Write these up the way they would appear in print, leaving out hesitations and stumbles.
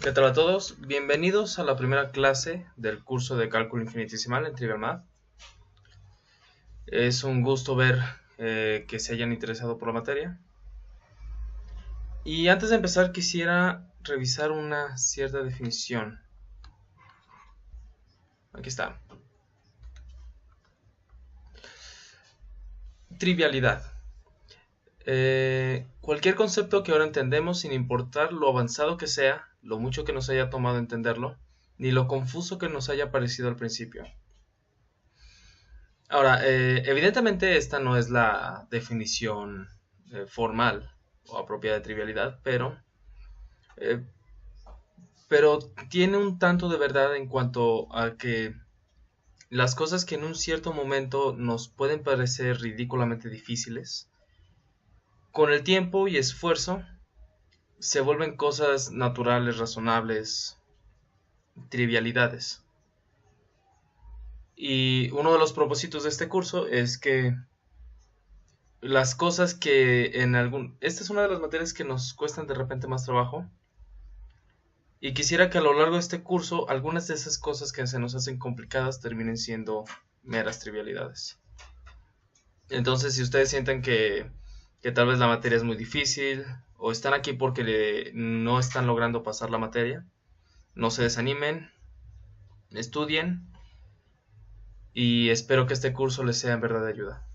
¿Qué tal a todos? Bienvenidos a la primera clase del curso de cálculo infinitesimal en Trivial Math. Es un gusto ver que se hayan interesado por la materia. Y antes de empezar quisiera revisar una cierta definición. Aquí está. Trivialidad. Cualquier concepto que ahora entendemos sin importar lo avanzado que sea, lo mucho que nos haya tomado entenderlo, ni lo confuso que nos haya parecido al principio. Ahora, evidentemente esta no es la definición formal o apropiada de trivialidad, eh, pero tiene un tanto de verdad en cuanto a que las cosas que en un cierto momento nos pueden parecer ridículamente difíciles, con el tiempo y esfuerzo se vuelven cosas naturales, razonables, trivialidades. Y uno de los propósitos de este curso es que las cosas que en algún... Esta es una de las materias que nos cuestan de repente más trabajo. Y quisiera que a lo largo de este curso algunas de esas cosas que se nos hacen complicadas terminen siendo meras trivialidades. Entonces, si ustedes sienten que tal vez la materia es muy difícil o están aquí porque no están logrando pasar la materia, no se desanimen, estudien y espero que este curso les sea en verdad de ayuda.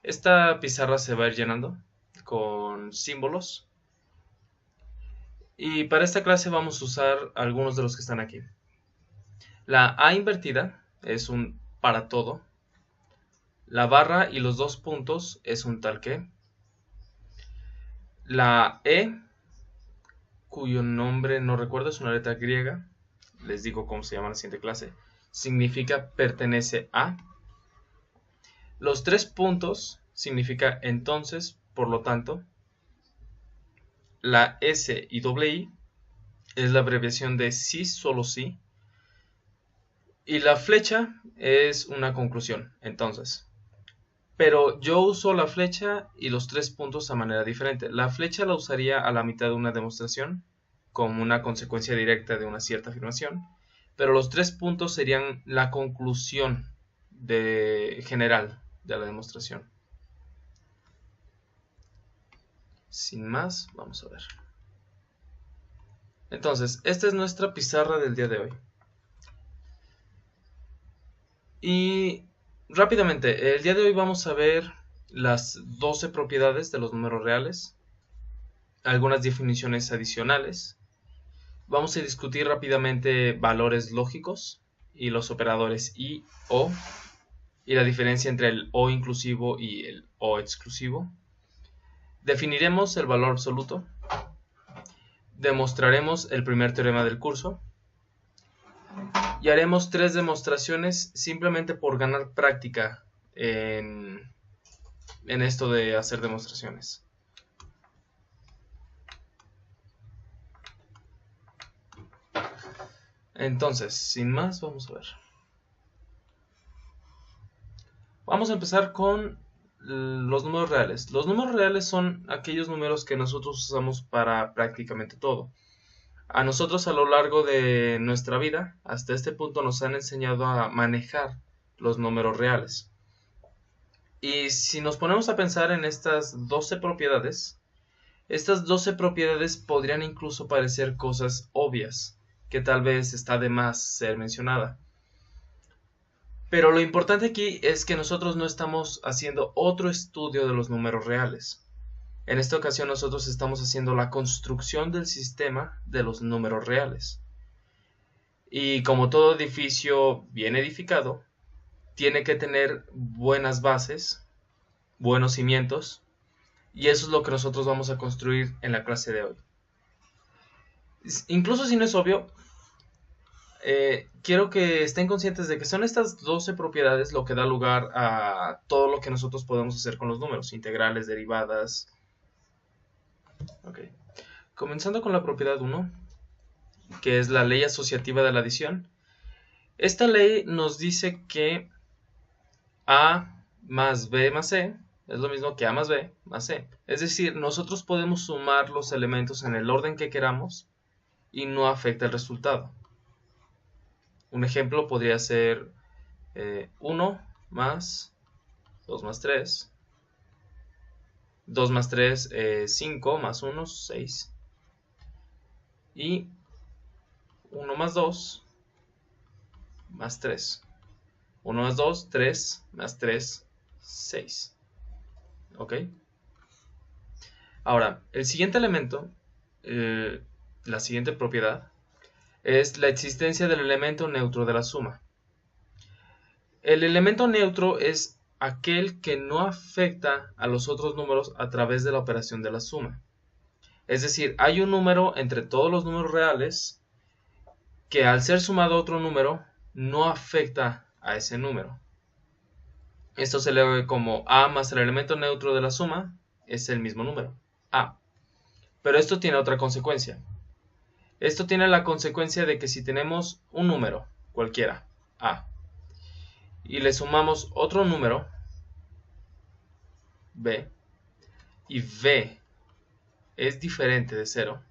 Esta pizarra se va a ir llenando con símbolos y para esta clase vamos a usar algunos de los que están aquí. La A invertida es un para todo. La barra y los dos puntos es un tal que. La E, cuyo nombre no recuerdo, es una letra griega. Les digo cómo se llama en la siguiente clase. Significa pertenece a. Los tres puntos significa entonces, por lo tanto. La S y doble I es la abreviación de sí, solo sí. Y la flecha es una conclusión, entonces. Pero yo uso la flecha y los tres puntos a manera diferente. La flecha la usaría a la mitad de una demostración, como una consecuencia directa de una cierta afirmación, pero los tres puntos serían la conclusión general de la demostración. Sin más, vamos a ver. Entonces, esta es nuestra pizarra del día de hoy. Y rápidamente, el día de hoy vamos a ver las 12 propiedades de los números reales, algunas definiciones adicionales. Vamos a discutir rápidamente valores lógicos y los operadores y o y la diferencia entre el o inclusivo y el o exclusivo. Definiremos el valor absoluto. Demostraremos el primer teorema del curso. Y haremos 3 demostraciones simplemente por ganar práctica en esto de hacer demostraciones. Entonces, sin más, vamos a ver. Vamos a empezar con los números reales. Los números reales son aquellos números que nosotros usamos para prácticamente todo. A nosotros a lo largo de nuestra vida, hasta este punto nos han enseñado a manejar los números reales. Y si nos ponemos a pensar en estas 12 propiedades podrían incluso parecer cosas obvias, que tal vez está de más ser mencionada. Pero lo importante aquí es que nosotros no estamos haciendo otro estudio de los números reales. En esta ocasión nosotros estamos haciendo la construcción del sistema de los números reales. Y como todo edificio bien edificado, tiene que tener buenas bases, buenos cimientos, y eso es lo que nosotros vamos a construir en la clase de hoy. Incluso si no es obvio, quiero que estén conscientes de que son estas 12 propiedades lo que da lugar a todo lo que nosotros podemos hacer con los números, integrales, derivadas. Okay. Comenzando con la propiedad 1, que es la ley asociativa de la adición. Esta ley nos dice que A más B más C es lo mismo que A más B más C. Es decir, nosotros podemos sumar los elementos en el orden que queramos y no afecta el resultado. Un ejemplo podría ser 1 más 2 más 3. 2 más 3, 5 más 1, 6. Y 1 más 2 más 3. 1 más 2, 3 más 3, 6. ¿Ok? Ahora, el siguiente elemento, la siguiente propiedad, es la existencia del elemento neutro de la suma. El elemento neutro es aquel que no afecta a los otros números a través de la operación de la suma. Es decir, hay un número entre todos los números reales que al ser sumado a otro número no afecta a ese número. Esto se lee como a más el elemento neutro de la suma es el mismo número, a. Pero esto tiene otra consecuencia. Esto tiene la consecuencia de que si tenemos un número cualquiera, a, y le sumamos otro número, b, y b es diferente de 0,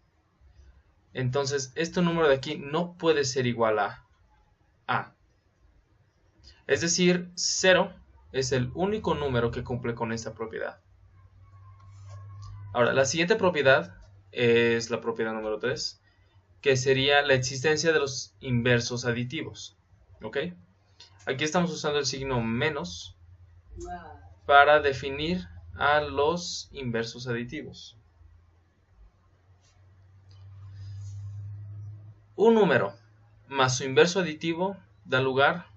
entonces este número de aquí no puede ser igual a a. Es decir, 0 es el único número que cumple con esta propiedad. Ahora, la siguiente propiedad es la propiedad número 3, que sería la existencia de los inversos aditivos. ¿Ok? Aquí estamos usando el signo menos para definir a los inversos aditivos. Un número más su inverso aditivo da lugar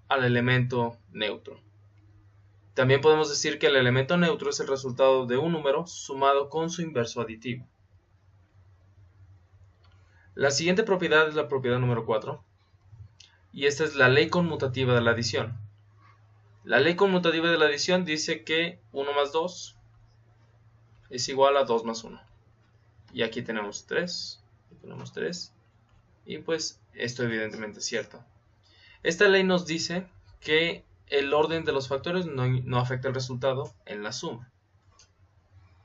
al elemento neutro. También podemos decir que el elemento neutro es el resultado de un número sumado con su inverso aditivo. La siguiente propiedad es la propiedad número 4, y esta es la ley conmutativa de la adición. La ley conmutativa de la adición dice que 1 más 2 es igual a 2 más 1. Y aquí tenemos 3, y pues esto evidentemente es cierto. Esta ley nos dice que el orden de los factores no afecta el resultado en la suma.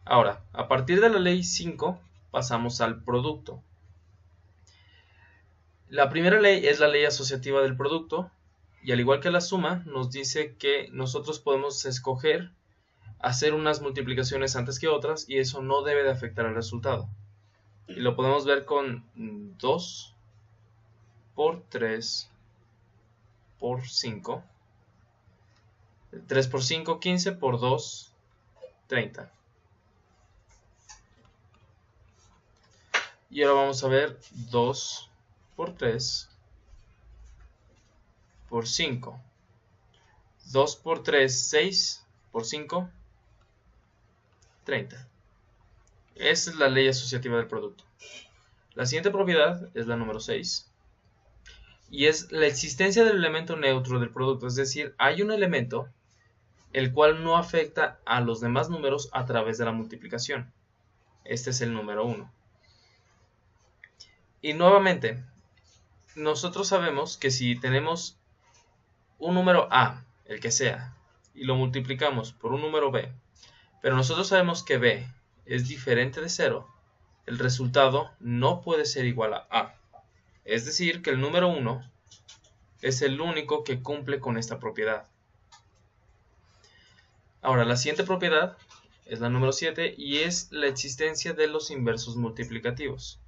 Ahora, a partir de la ley 5 pasamos al producto. La primera ley es la ley asociativa del producto, y al igual que la suma, nos dice que nosotros podemos escoger hacer unas multiplicaciones antes que otras, y eso no debe de afectar al resultado. Y lo podemos ver con 2 por 3 por 5. 3 por 5, 15, por 2, 30. Y ahora vamos a ver 2 por 3 por 5. 2 por 3, 6, por 5, 30. Esa es la ley asociativa del producto. La siguiente propiedad es la número 6. Y es la existencia del elemento neutro del producto. Es decir, hay un elemento el cual no afecta a los demás números a través de la multiplicación. Este es el número 1. Y nuevamente, nosotros sabemos que si tenemos un número a, el que sea, y lo multiplicamos por un número b, pero nosotros sabemos que b es diferente de 0, el resultado no puede ser igual a a. Es decir, que el número 1 es el único que cumple con esta propiedad. Ahora, la siguiente propiedad es la número 7, y es la existencia de los inversos multiplicativos.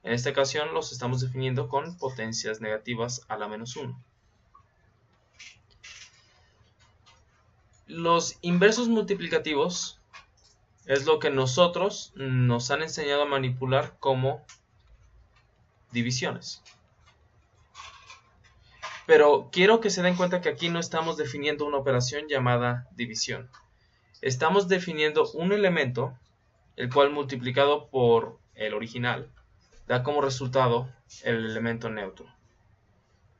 En esta ocasión los estamos definiendo con potencias negativas a la menos 1. Los inversos multiplicativos es lo que nosotros nos han enseñado a manipular como divisiones. Pero quiero que se den cuenta que aquí no estamos definiendo una operación llamada división. Estamos definiendo un elemento, el cual multiplicado por el original, da como resultado el elemento neutro.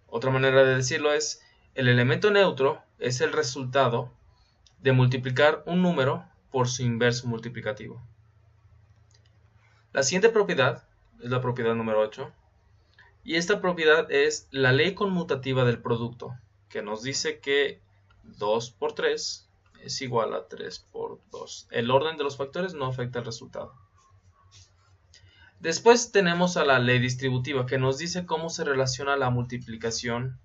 Otra manera de decirlo es, el elemento neutro es el resultado de multiplicar un número por su inverso multiplicativo. La siguiente propiedad es la propiedad número 8. Y esta propiedad es la ley conmutativa del producto, que nos dice que 2 por 3 es igual a 3 por 2. El orden de los factores no afecta el resultado. Después tenemos a la ley distributiva, que nos dice cómo se relaciona la multiplicación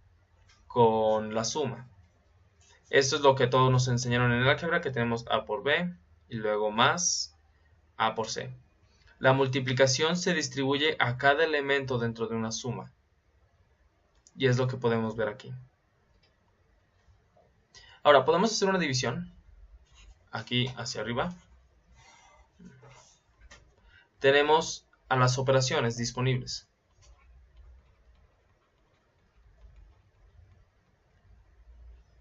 con la suma. Esto es lo que todos nos enseñaron en el álgebra, que tenemos a por b y luego más a por c. La multiplicación se distribuye a cada elemento dentro de una suma. Y es lo que podemos ver aquí. Ahora, podemos hacer una división. Aquí hacia arriba. Tenemos a las operaciones disponibles.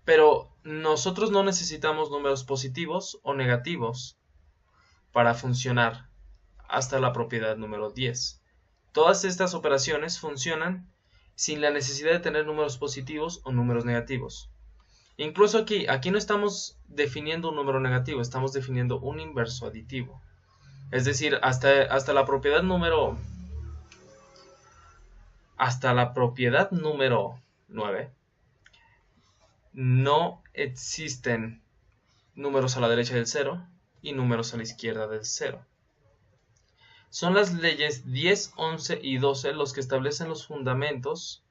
Pero nosotros no necesitamos números positivos o negativos para funcionar hasta la propiedad número 10. Todas estas operaciones funcionan sin la necesidad de tener números positivos o números negativos. Incluso aquí no estamos definiendo un número negativo, estamos definiendo un inverso aditivo. Es decir, hasta la propiedad número 9 no existen números a la derecha del 0 y números a la izquierda del 0. Son las leyes 10, 11 y 12 los que establecen los fundamentos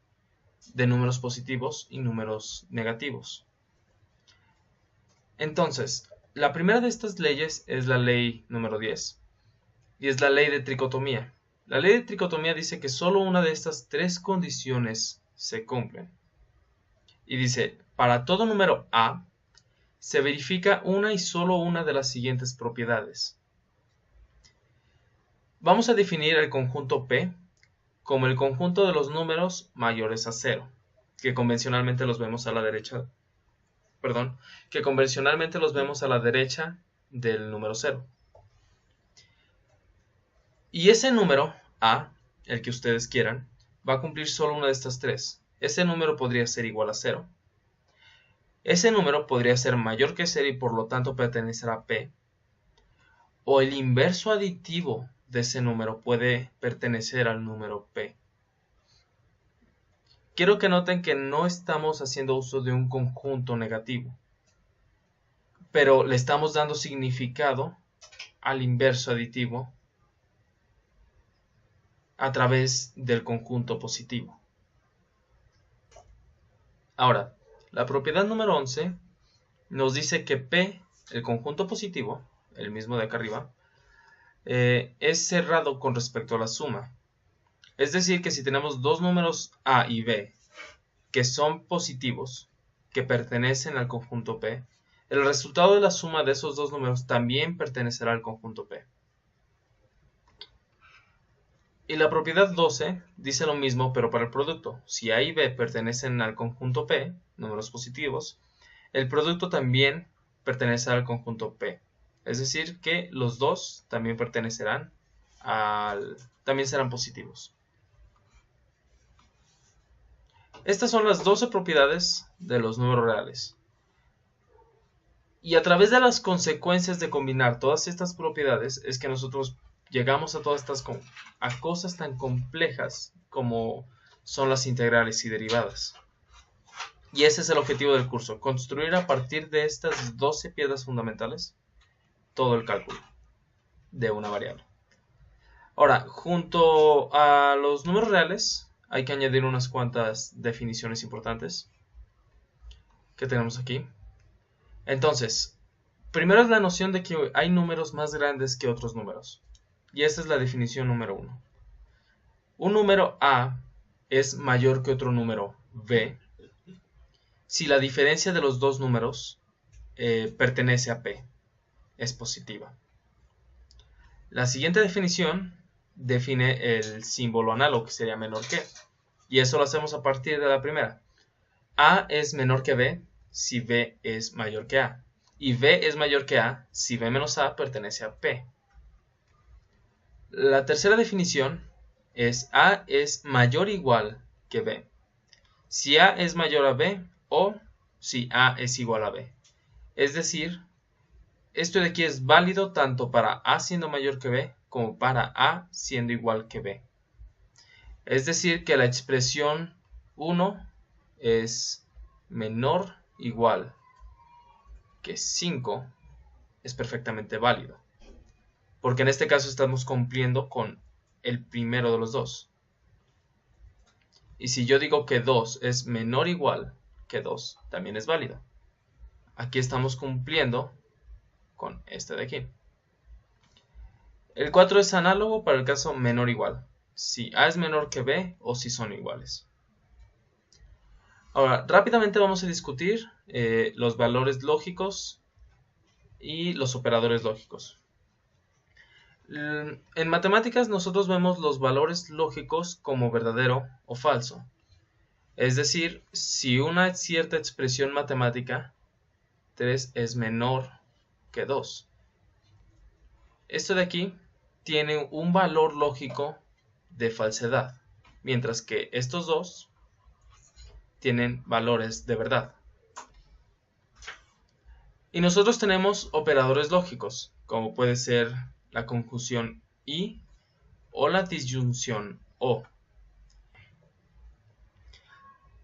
de números positivos y números negativos. Entonces, la primera de estas leyes es la ley número 10 y es la ley de tricotomía. La ley de tricotomía dice que solo una de estas tres condiciones se cumplen. Y dice, para todo número A, se verifica una y solo una de las siguientes propiedades. Vamos a definir el conjunto P como el conjunto de los números mayores a 0, que convencionalmente los vemos a la derecha, del número 0. Y ese número A, el que ustedes quieran, va a cumplir solo una de estas tres. Ese número podría ser igual a 0. Ese número podría ser mayor que 0 y por lo tanto pertenecer a P. O el inverso aditivo de ese número puede pertenecer al número P. Quiero que noten que no estamos haciendo uso de un conjunto negativo, pero le estamos dando significado al inverso aditivo a través del conjunto positivo. Ahora, la propiedad número 11 nos dice que P, el conjunto positivo, el mismo de acá arriba, es cerrado con respecto a la suma. Es decir, que si tenemos dos números A y B que son positivos, que pertenecen al conjunto P, el resultado de la suma de esos dos números también pertenecerá al conjunto P. Y la propiedad 12 dice lo mismo, pero para el producto. Si A y B pertenecen al conjunto P, números positivos, el producto también pertenecerá al conjunto P. Es decir, que los dos también también serán positivos. Estas son las 12 propiedades de los números reales. Y a través de las consecuencias de combinar todas estas propiedades es que nosotros llegamos a cosas tan complejas como son las integrales y derivadas. Y ese es el objetivo del curso, construir a partir de estas 12 piedras fundamentales todo el cálculo de una variable. Ahora, junto a los números reales hay que añadir unas cuantas definiciones importantes que tenemos aquí. Entonces, primero es la noción de que hay números más grandes que otros números. Y esta es la definición número 1. Un número A es mayor que otro número B si la diferencia de los dos números pertenece a P, es positiva. La siguiente definición define el símbolo análogo, que sería menor que. Y eso lo hacemos a partir de la primera. A es menor que B si B es mayor que A. Y B es mayor que A si B menos A pertenece a P. La tercera definición es A es mayor o igual que B si A es mayor a B o si A es igual a B. Es decir, esto de aquí es válido tanto para A siendo mayor que B como para A siendo igual que B. Es decir, que la expresión 1 es menor o igual que 5 es perfectamente válido. Porque en este caso estamos cumpliendo con el primero de los dos. Y si yo digo que 2 es menor o igual que 2, también es válido. Aquí estamos cumpliendo con este de aquí. El 4 es análogo para el caso menor o igual, si A es menor que B o si son iguales. Ahora, rápidamente vamos a discutir los valores lógicos y los operadores lógicos. En matemáticas nosotros vemos los valores lógicos como verdadero o falso. Es decir, si una cierta expresión matemática 3 es menor que 2. Esto de aquí tiene un valor lógico de falsedad, mientras que estos dos tienen valores de verdad. Y nosotros tenemos operadores lógicos, como puede ser la conjunción y o la disyunción o.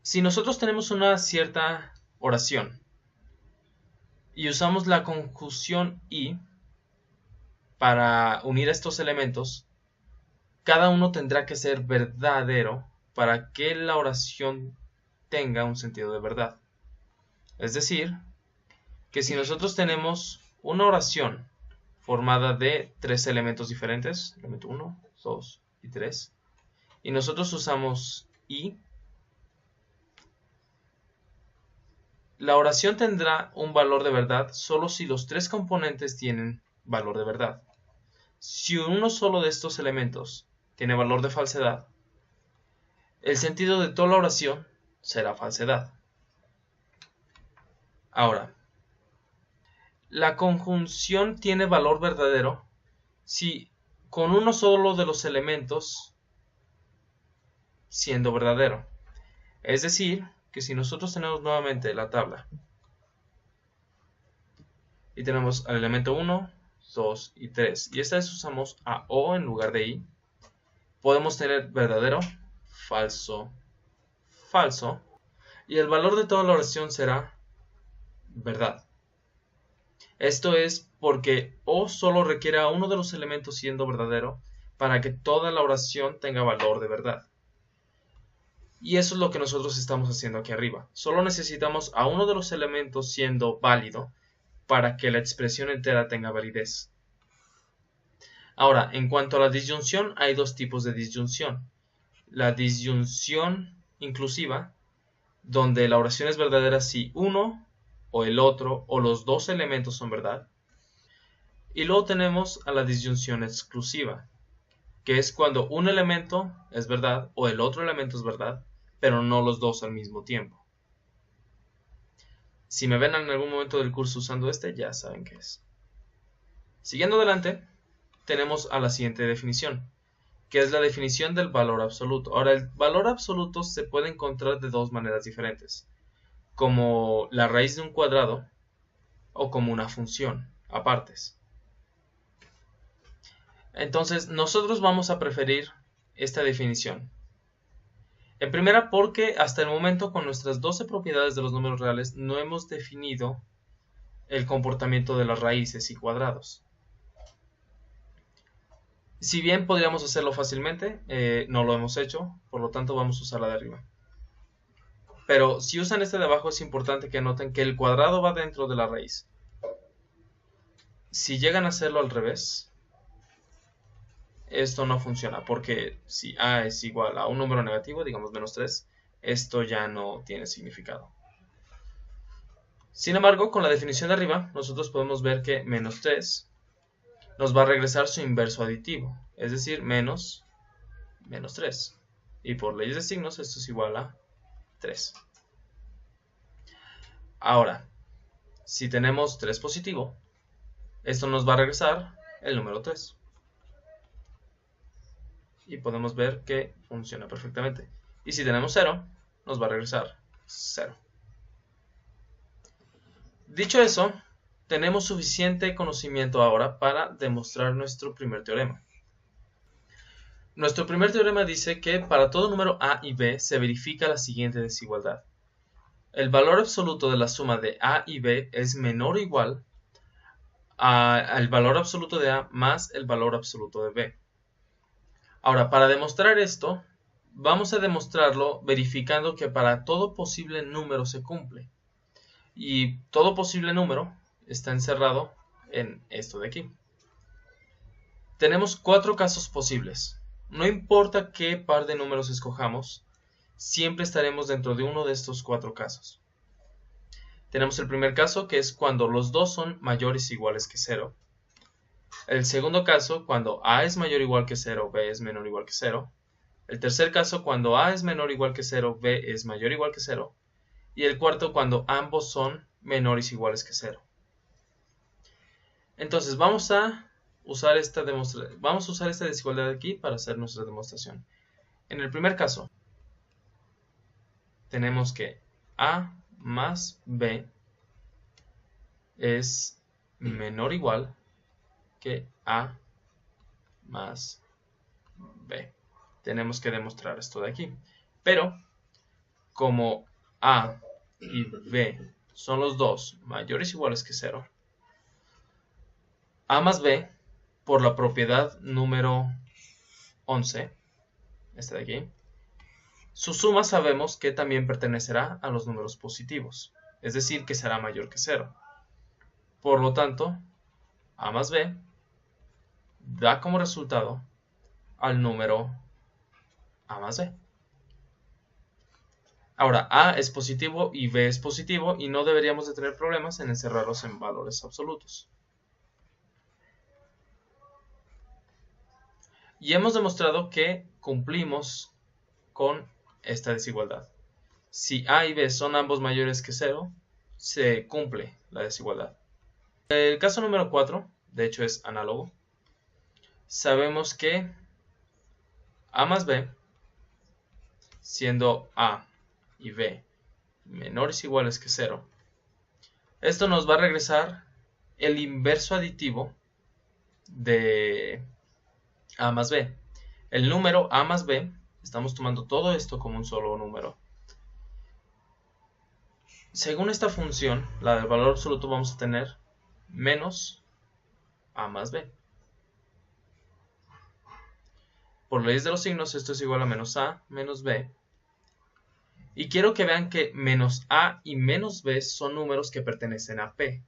Si nosotros tenemos una cierta oración y usamos la conjunción y para unir estos elementos, cada uno tendrá que ser verdadero para que la oración tenga un sentido de verdad. Es decir, que si nosotros tenemos una oración formada de 3 elementos diferentes, elemento 1, 2 y 3, y nosotros usamos y, la oración tendrá un valor de verdad solo si los 3 componentes tienen valor de verdad. Si uno solo de estos elementos tiene valor de falsedad, el sentido de toda la oración será falsedad. Ahora, la conjunción tiene valor verdadero si con uno solo de los elementos siendo verdadero. Es decir, que si nosotros tenemos nuevamente la tabla y tenemos al elemento 1, 2 y 3, y esta vez usamos a o en lugar de i, podemos tener verdadero, falso, falso, y el valor de toda la oración será verdad. Esto es porque o solo requiere a uno de los elementos siendo verdadero para que toda la oración tenga valor de verdad. Y eso es lo que nosotros estamos haciendo aquí arriba. Solo necesitamos a uno de los elementos siendo válido para que la expresión entera tenga validez. Ahora, en cuanto a la disyunción, hay dos tipos de disyunción. La disyunción inclusiva, donde la oración es verdadera si uno o el otro o los dos elementos son verdad. Y luego tenemos a la disyunción exclusiva, que es cuando un elemento es verdad o el otro elemento es verdad, pero no los dos al mismo tiempo. Si me ven en algún momento del curso usando este, ya saben qué es. Siguiendo adelante, tenemos a la siguiente definición, que es la definición del valor absoluto. Ahora, el valor absoluto se puede encontrar de dos maneras diferentes, como la raíz de un cuadrado o como una función a partes. Entonces, nosotros vamos a preferir esta definición. En primera, porque hasta el momento con nuestras 12 propiedades de los números reales no hemos definido el comportamiento de las raíces y cuadrados. Si bien podríamos hacerlo fácilmente, no lo hemos hecho, por lo tanto vamos a usar la de arriba. Pero si usan este de abajo es importante que noten que el cuadrado va dentro de la raíz. Si llegan a hacerlo al revés, esto no funciona, porque si a es igual a un número negativo, digamos menos 3, esto ya no tiene significado. Sin embargo, con la definición de arriba, nosotros podemos ver que menos 3 nos va a regresar su inverso aditivo, es decir, menos 3. Y por leyes de signos, esto es igual a 3. Ahora, si tenemos 3 positivo, esto nos va a regresar el número 3. Y podemos ver que funciona perfectamente. Y si tenemos 0, nos va a regresar 0. Dicho eso, tenemos suficiente conocimiento ahora para demostrar nuestro primer teorema. Nuestro primer teorema dice que para todo número a y b se verifica la siguiente desigualdad. El valor absoluto de la suma de a y b es menor o igual al valor absoluto de a más el valor absoluto de b. Ahora, para demostrar esto, vamos a demostrarlo verificando que para todo posible número se cumple. Y todo posible número está encerrado en esto de aquí. Tenemos 4 casos posibles. No importa qué par de números escojamos, siempre estaremos dentro de uno de estos 4 casos. Tenemos el primer caso, que es cuando los dos son mayores o iguales que 0. El segundo caso, cuando a es mayor o igual que 0, b es menor o igual que 0. El tercer caso, cuando a es menor o igual que 0, b es mayor o igual que 0. Y el cuarto, cuando ambos son menores o iguales que 0. Entonces vamos a usar esta desigualdad aquí para hacer nuestra demostración. En el primer caso, tenemos que a más b es menor o igual que a más b. Tenemos que demostrar esto de aquí. Pero, como a y b son los dos mayores o iguales que 0, a más b, por la propiedad número 11, esta de aquí, su suma sabemos que también pertenecerá a los números positivos, es decir, que será mayor que 0. Por lo tanto, a más b da como resultado al número a más b. Ahora, a es positivo y b es positivo y no deberíamos de tener problemas en encerrarlos en valores absolutos. Y hemos demostrado que cumplimos con esta desigualdad. Si a y b son ambos mayores que 0, se cumple la desigualdad. El caso número 4, de hecho es análogo. Sabemos que a más b, siendo a y b menores o iguales que 0, esto nos va a regresar el inverso aditivo de a más b. El número a más b, estamos tomando todo esto como un solo número. Según esta función, la del valor absoluto, vamos a tener menos a más b. Por leyes de los signos, esto es igual a menos a menos b. Y quiero que vean que menos a y menos b son números que pertenecen a p.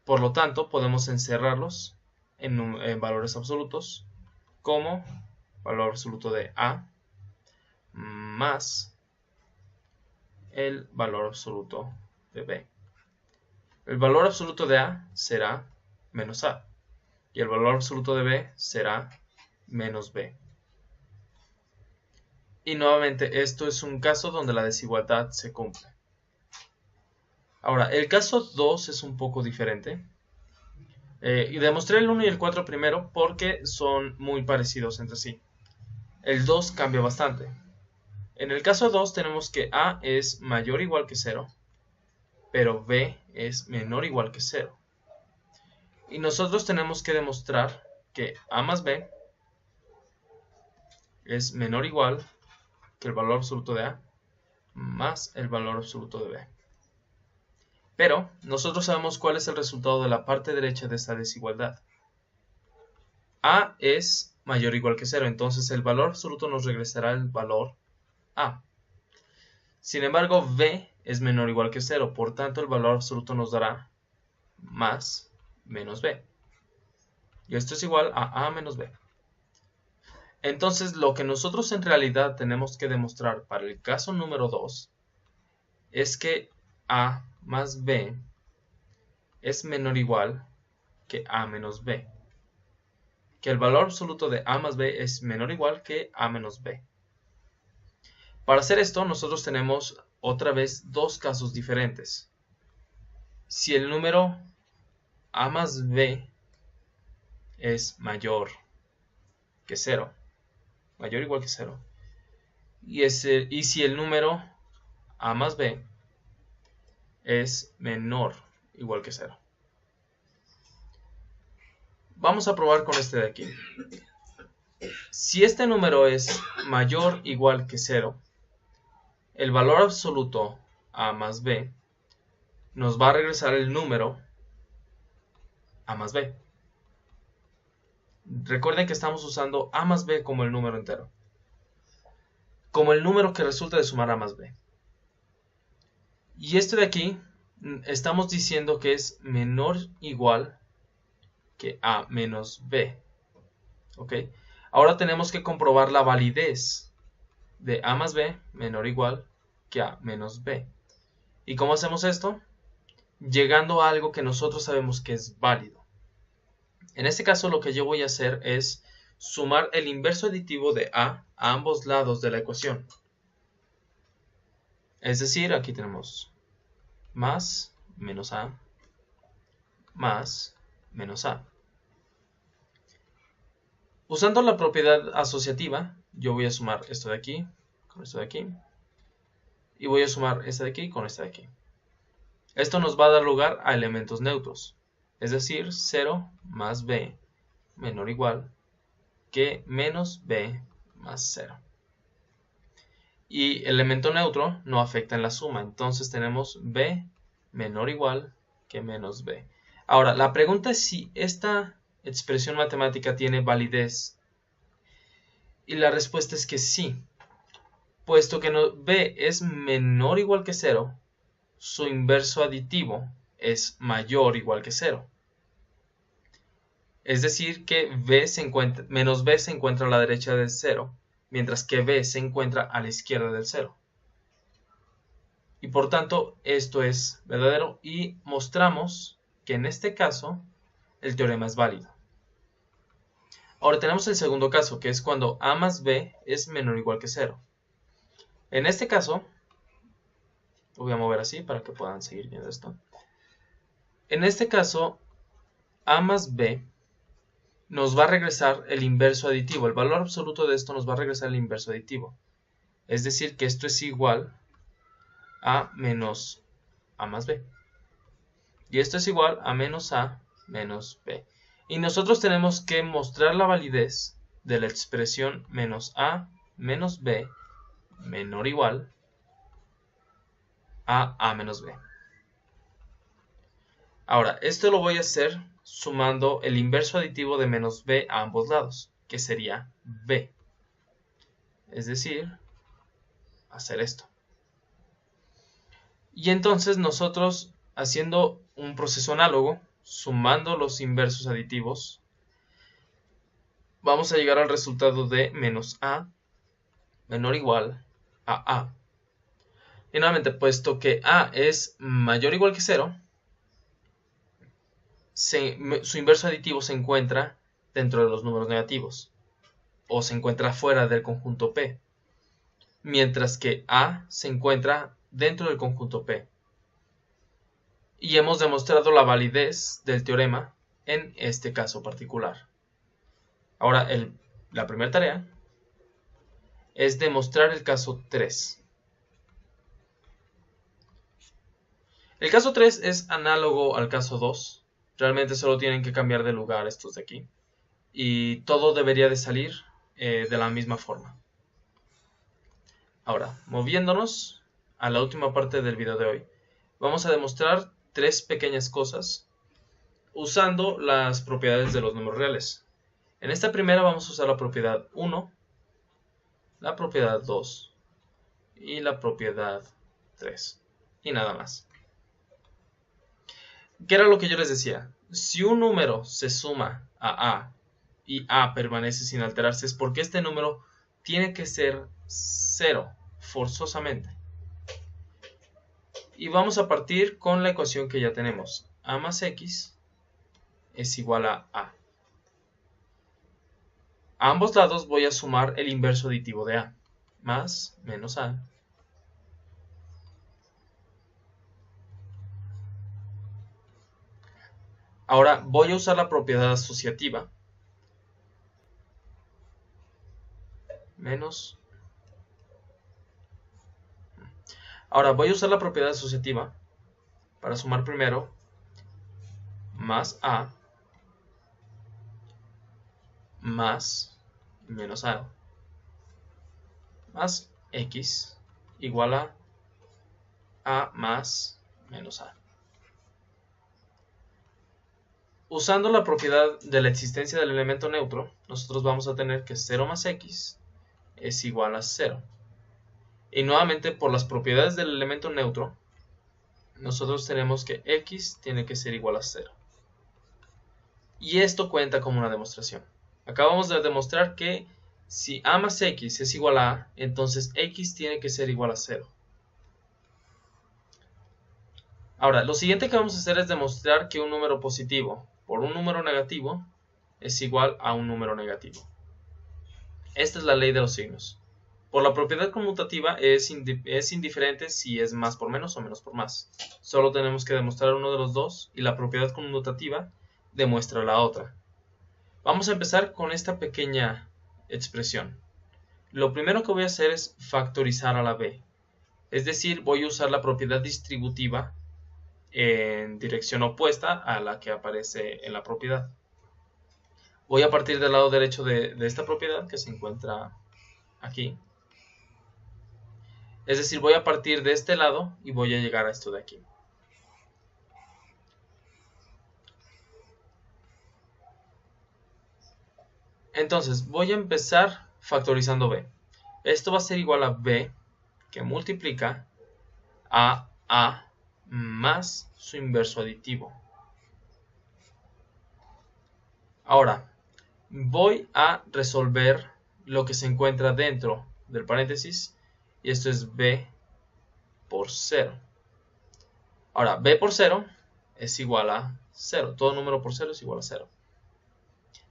Por lo tanto, podemos encerrarlos en valores absolutos como valor absoluto de a más el valor absoluto de b. El valor absoluto de a será menos a y el valor absoluto de b será menos b. Y nuevamente esto es un caso donde la desigualdad se cumple. Ahora, el caso 2 es un poco diferente. Y demostré el 1 y el 4 primero porque son muy parecidos entre sí. El 2 cambia bastante. En el caso 2 tenemos que a es mayor o igual que 0, pero b es menor o igual que 0. Y nosotros tenemos que demostrar que a más b es menor o igual que el valor absoluto de a más el valor absoluto de b. Pero nosotros sabemos cuál es el resultado de la parte derecha de esta desigualdad. A es mayor o igual que 0, entonces el valor absoluto nos regresará el valor a. Sin embargo, b es menor o igual que 0, por tanto el valor absoluto nos dará más menos b. Y esto es igual a menos b. Entonces, lo que nosotros en realidad tenemos que demostrar para el caso número 2 es que a más b es menor o igual que a menos b. Que el valor absoluto de a más b es menor o igual que a menos b. Para hacer esto, nosotros tenemos otra vez dos casos diferentes. Si el número a más b es mayor que 0, mayor o igual que 0, y si el número a más b es menor o igual que 0. Vamos a probar con este de aquí. Si este número es mayor o igual que 0, el valor absoluto a más b nos va a regresar el número a más b. Recuerden que estamos usando a más b como el número entero, como el número que resulta de sumar a más b. Y esto de aquí, estamos diciendo que es menor o igual que a menos b. ¿Ok? Ahora tenemos que comprobar la validez de a más b menor o igual que a menos b. ¿Y cómo hacemos esto? Llegando a algo que nosotros sabemos que es válido. En este caso lo que yo voy a hacer es sumar el inverso aditivo de a ambos lados de la ecuación. Es decir, aquí tenemos más menos a más menos a. Usando la propiedad asociativa, yo voy a sumar esto de aquí con esto de aquí. Y voy a sumar esta de aquí con esta de aquí. Esto nos va a dar lugar a elementos neutros. Es decir, 0 más b menor o igual que menos b más 0. Y el elemento neutro no afecta en la suma. Entonces tenemos b menor o igual que menos b. Ahora, la pregunta es si esta expresión matemática tiene validez. Y la respuesta es que sí. Puesto que b es menor o igual que 0, su inverso aditivo es mayor o igual que 0. Es decir, que menos b se encuentra a la derecha del 0, mientras que b se encuentra a la izquierda del 0. Y por tanto, esto es verdadero y mostramos que en este caso el teorema es válido. Ahora tenemos el segundo caso, que es cuando a más b es menor o igual que 0. En este caso, lo voy a mover así para que puedan seguir viendo esto. En este caso, a más b nos va a regresar el inverso aditivo. El valor absoluto de esto nos va a regresar el inverso aditivo. Es decir, que esto es igual a menos a más b. Y esto es igual a menos a menos b. Y nosotros tenemos que mostrar la validez de la expresión menos a menos b menor o igual a menos b. Ahora, esto lo voy a hacer sumando el inverso aditivo de menos b a ambos lados, que sería b. Es decir, hacer esto. Y entonces nosotros, haciendo un proceso análogo, sumando los inversos aditivos, vamos a llegar al resultado de menos a menor o igual a a. Y nuevamente, puesto que a es mayor o igual que 0, su inverso aditivo se encuentra dentro de los números negativos, o se encuentra fuera del conjunto P, mientras que a se encuentra dentro del conjunto P. Y hemos demostrado la validez del teorema en este caso particular. Ahora, la primera tarea es demostrar el caso 3. El caso 3 es análogo al caso 2. Realmente solo tienen que cambiar de lugar estos de aquí. Y todo debería de salir de la misma forma. Ahora, moviéndonos a la última parte del video de hoy, vamos a demostrar 3 pequeñas cosas usando las propiedades de los números reales. En esta primera vamos a usar la propiedad 1, la propiedad 2 y la propiedad 3. Y nada más. ¿Qué era lo que yo les decía? Si un número se suma a y a permanece sin alterarse, es porque este número tiene que ser 0, forzosamente. Y vamos a partir con la ecuación que ya tenemos. A más x es igual a a. A ambos lados voy a sumar el inverso aditivo de a. Más menos a. Ahora voy a usar la propiedad asociativa. Menos. Ahora voy a usar la propiedad asociativa para sumar primero más a más menos a más x igual a más menos a. Usando la propiedad de la existencia del elemento neutro, nosotros vamos a tener que 0 más x es igual a 0. Y nuevamente, por las propiedades del elemento neutro, nosotros tenemos que x tiene que ser igual a 0. Y esto cuenta como una demostración. Acabamos de demostrar que si a más x es igual a a, entonces x tiene que ser igual a 0. Ahora, lo siguiente que vamos a hacer es demostrar que un número positivo por un número negativo es igual a un número negativo. Esta es la ley de los signos. Por la propiedad conmutativa es indiferente si es más por menos o menos por más. Solo tenemos que demostrar uno de los dos y la propiedad conmutativa demuestra la otra. Vamos a empezar con esta pequeña expresión. Lo primero que voy a hacer es factorizar a la b. Es decir, voy a usar la propiedad distributiva en dirección opuesta a la que aparece en la propiedad. Voy a partir del lado derecho de esta propiedad que se encuentra aquí. Es decir, voy a partir de este lado y voy a llegar a esto de aquí. Entonces, voy a empezar factorizando b. Esto va a ser igual a b que multiplica a más su inverso aditivo. Ahora, voy a resolver lo que se encuentra dentro del paréntesis y esto es b por 0. Ahora, b por 0 es igual a 0. Todo número por 0 es igual a 0.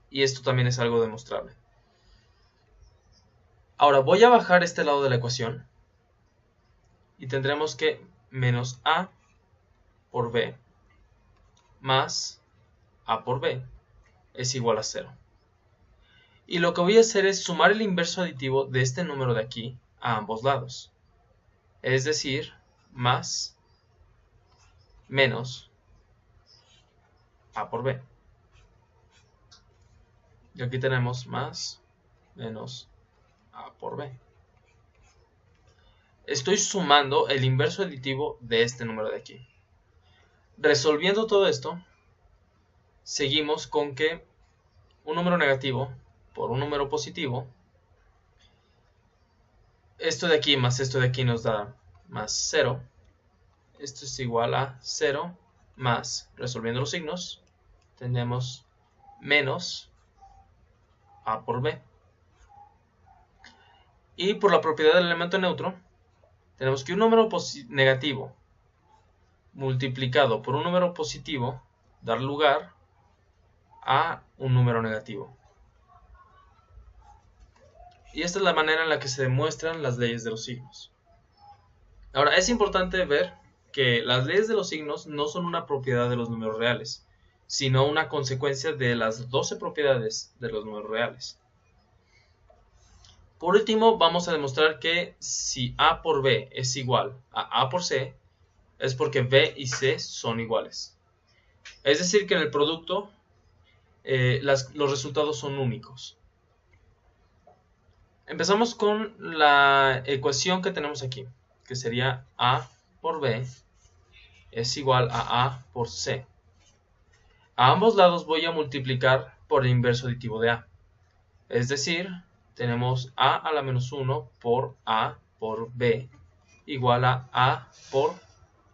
Y esto también es algo demostrable. Ahora, voy a bajar este lado de la ecuación y tendremos que menos a por b más a por b es igual a 0. Y lo que voy a hacer es sumar el inverso aditivo de este número de aquí a ambos lados. Es decir, más menos a por b. Y aquí tenemos más menos a por b. Estoy sumando el inverso aditivo de este número de aquí. Resolviendo todo esto, seguimos con que un número negativo por un número positivo, esto de aquí más esto de aquí nos da más 0. Esto es igual a 0 más, resolviendo los signos, tenemos menos a por b. Y por la propiedad del elemento neutro, tenemos que un número negativo multiplicado por un número positivo dar lugar a un número negativo. Y esta es la manera en la que se demuestran las leyes de los signos. Ahora, es importante ver que las leyes de los signos no son una propiedad de los números reales, sino una consecuencia de las 12 propiedades de los números reales. Por último, vamos a demostrar que si a por b es igual a por c, es porque b y c son iguales. Es decir, que en el producto los resultados son únicos. Empezamos con la ecuación que tenemos aquí, que sería a por b es igual a por c. A ambos lados voy a multiplicar por el inverso aditivo de a. Es decir, tenemos a la menos 1 por a por b igual a por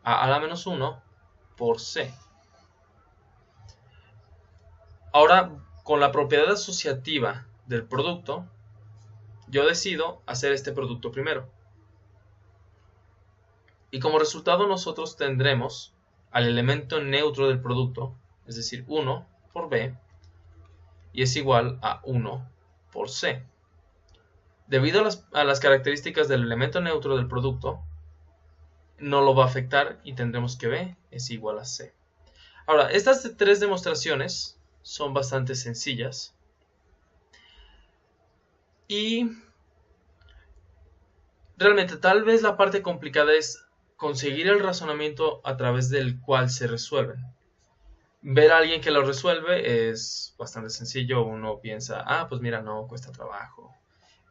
a la menos 1 por c. Ahora, con la propiedad asociativa del producto, yo decido hacer este producto primero. Y como resultado nosotros tendremos al elemento neutro del producto, es decir, 1 por b, y es igual a 1 por c. Debido a las características del elemento neutro del producto, no lo va a afectar y tendremos que b es igual a c. Ahora, estas tres demostraciones son bastante sencillas. Y realmente tal vez la parte complicada es conseguir el razonamiento a través del cual se resuelven. Ver a alguien que lo resuelve es bastante sencillo. Uno piensa, pues mira, no, cuesta trabajo.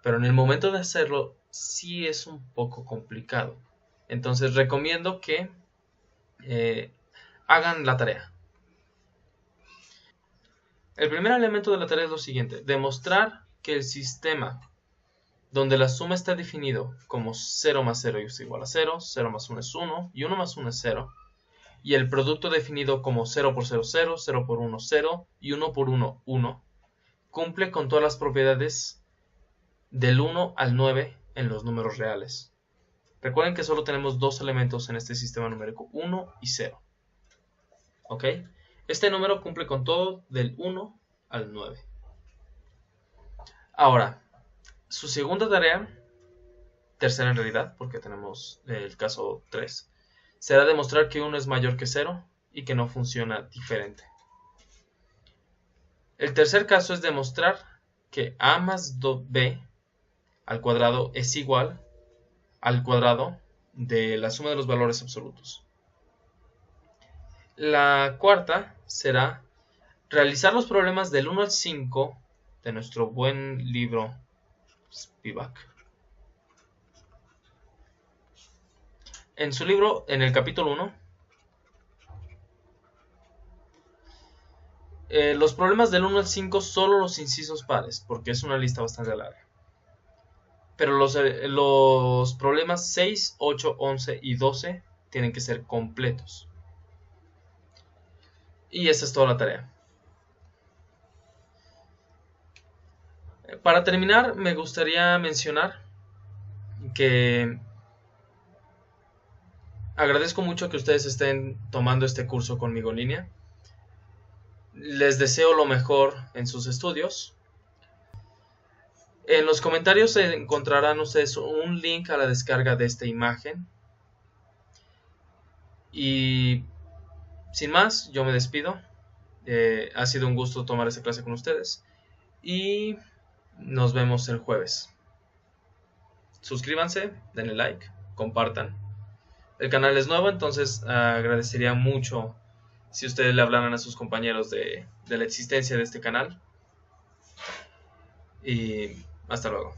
Pero en el momento de hacerlo, sí es un poco complicado. Entonces recomiendo que hagan la tarea. El primer elemento de la tarea es lo siguiente: demostrar que el sistema donde la suma está definido como 0 más 0 es igual a 0, 0 más 1 es 1 y 1 más 1 es 0, y el producto definido como 0 por 0, 0, 0 por 1, 0 y 1 por 1, 1, cumple con todas las propiedades del 1 al 9 en los números reales. Recuerden que solo tenemos dos elementos en este sistema numérico, 1 y 0. ¿Ok? Este número cumple con todo del 1 al 9. Ahora, su segunda tarea, tercera en realidad, porque tenemos el caso 3, será demostrar que 1 es mayor que 0 y que no funciona diferente. El tercer caso es demostrar que a más b al cuadrado es igual al cuadrado de la suma de los valores absolutos. La cuarta será realizar los problemas del 1 al 5 de nuestro buen libro Spivak. En su libro, en el capítulo 1, los problemas del 1 al 5 solo los incisos pares, porque es una lista bastante larga. Pero los problemas 6, 8, 11 y 12 tienen que ser completos. Y esa es toda la tarea. Para terminar, me gustaría mencionar que agradezco mucho que ustedes estén tomando este curso conmigo en línea. Les deseo lo mejor en sus estudios. En los comentarios encontrarán ustedes un link a la descarga de esta imagen. Y sin más, yo me despido. Ha sido un gusto tomar esta clase con ustedes. Y nos vemos el jueves. Suscríbanse, denle like, compartan. El canal es nuevo, entonces agradecería mucho si ustedes le hablaran a sus compañeros de la existencia de este canal. Y hasta luego.